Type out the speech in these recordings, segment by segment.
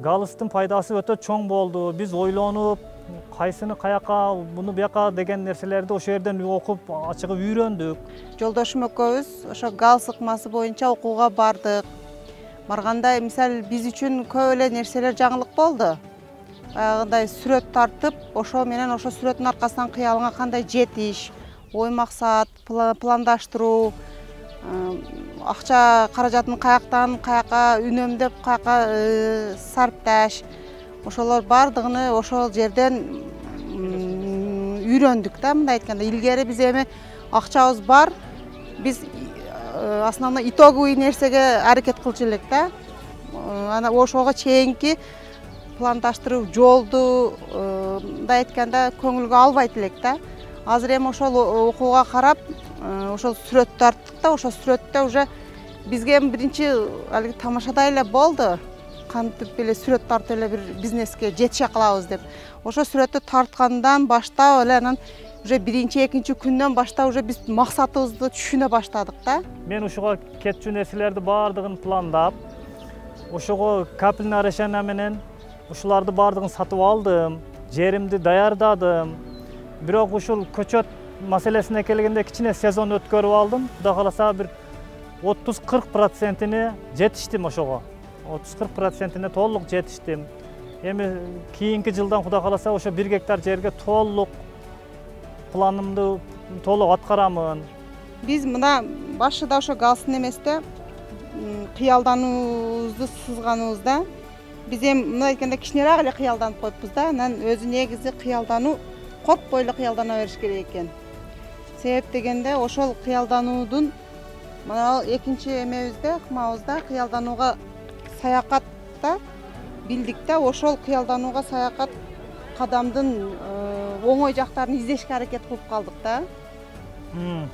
галстын пайдасы өтө чоң болду. Биз ойлонуп, кайсыны каяка, буну бияка деген нерселерди ошол жерден окуп, ачыгып үйрөндүк. Жолдошум экөөбүз ошо галс ыкмасы боюнча окууга бардык. Барганда, мисалы, биз үчүн көп эле нерселер жаңылык болду. Баягындай сүрөт тартып, ошо менен ошо сүрөттүн аркасынан кыялыңа кандай жетиш, ой максат, пландаштыруу, акча каражатын каяктан каяка үнөмдөп, каяка сарпташ, ошолор бардыгын ошол жерден үйрөндүк да. Мындай айтканда, илгери биз эми акчабыз бар, биз основной итоговый нерсеге аракет кылчу элек да. Ана ошого чейинки пландаштыруу жолду мындай айтканда көңүлгө албайт элек да. Азыр эми ошол окууга карап, ошол сүрөт тарттык да, ошол сүрөттө уже бизге эми биринчи алиги тамашадай эле болду. Кантип эле сүрөт тартып эле бир бизнеске жетише калабыз деп. Ошо сүрөттү тарткандан баштап эле анан уже биринчи, экинчи күндөн баштап уже биз максатыбызды түшүнө баштадык да. Мен ушуга кетчү нерселерди баардыгын пландап, ошого капельный решение менен ушуларды баардыгын сатып алдым, жеримди даярдадым. Бирок ушул көчөт маселесине келгенде кичине сезон өткөрүп алдым. Кудай кааласа бир 30-40%-ни жетиштим ошого. 30-40%-ни толук жетиштим. Эми кийинки жылдан Кудай кааласа ошо 1 гектар жерге толук планымды толук аткарамын. Биз мына башыда ошо галстын эместе кыялдануубузду сызганыбызда биз эми мындай айтканда кичинерээк эле кыялданып коюппуз да. Анан өзү негизи кыялдануу коркпой эле кыялдана бериш керек экен. Себеп дегенде ошол кыялдануудун мына экинчи эмебизде, ыкмабызда кыялданууга саякатта билдик да. Ошол кыялданууга саякат кадамдын оңой жактарын издешке аракет кылып калдык да.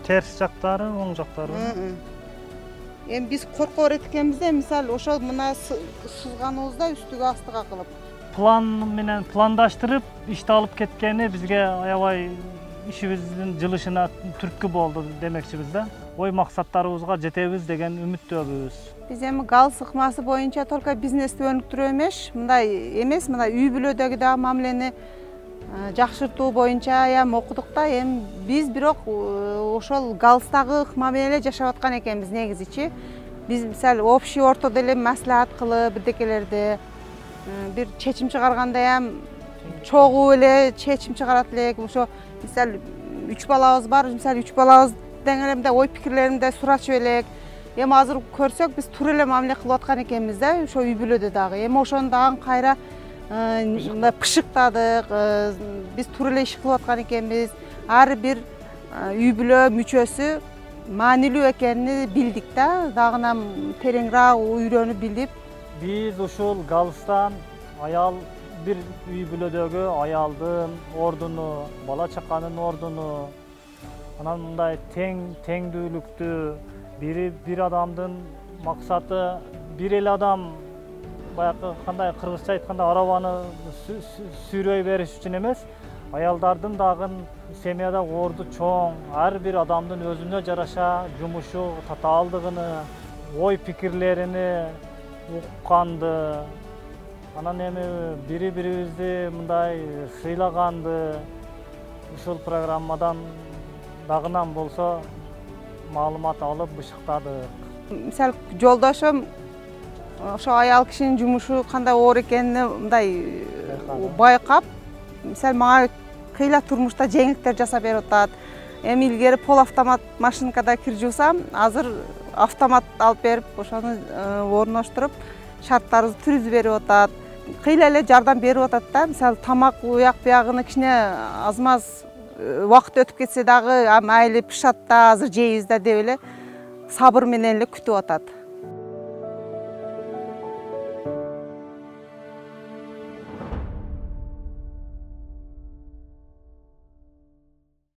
Терс жактары, оң жактары. Эми биз корко берет экенбиз да, мисалы ошол мына сызганыбызда үстүгө астыга кылып. План менен пландаштырып, ишти алып кеткени бизге аябай ишибиздин жылышына түрткү болду демекчибиз да. Ой максаттарыбызга жетебиз деген үмүттөбүз. Биз эми галс ыкмасы боюнча только бизнести өнүктүрүү эмес, мына үй бүлөдөгү да мамилени жакшыртуу боюнча окудук да. Эми биз бирок ошол галстагы ыкма менен эле жашап аткан экенбиз негизичи. Биз мисалы общий ортодо эле маслихат кылып, бирдекелерди бир чечим чыгарганда чогуу эле чечим чыгарат элек. Ошо мисалы 3 балабыз бар, мисалы 3 балабыз деңелемде ой пикирлеримди сурачу элек. Эми азыр көрсөк биз туура эле мамиле кылып аткан экенбиз да, ошо үй бүлөдө дагы. Эми ошону дагы кайра пышыктадык, биз туура эле иш кылып аткан экенбиз. Ар бир үй бүлө мүчөсү маанилүү экенин билдик да, дагы тереңирээк үйрөнүп билип. Биз ушул галстан бир үй бүлөдөгү аялдын ордуну, бала чаканын ордуну, анан мындай теңдүүлүктү, бир адамдын максаты бир эле адам баягы кандай кыргызча айтканда арабаны сүйрөй бериш үчүн эмес, аялдардын дагы семьяда орду чоң, ар бир адамдын өзүнө жараша жумушу, татаалдыгыны, ой пикирлерини укканды, анан эми бири-бирибизди мындай сыйлаганды ушул программадан дагынан болсо маалымат алып бышыктадык. Мисалы жолдошум ошо аял кишинин жумушу кандай оор экенин мындай байкап, мисалы мага кыйла турмушта жеңилдиктер жасап берип атат. Эми илгери полуавтомат машинкада кир жуусам, азыр автомат алып берип, ошону орноштуруп, шарттарыбызды түзүп берип атат. Кыйла эле жардам берип атат да. Мисалы тамак уяк буягыны кичине аз-маз убакыт өтүп кетсе дагы майли пышат да, азыр жейбиз да деп эле сабыр менен эле күтүп атат.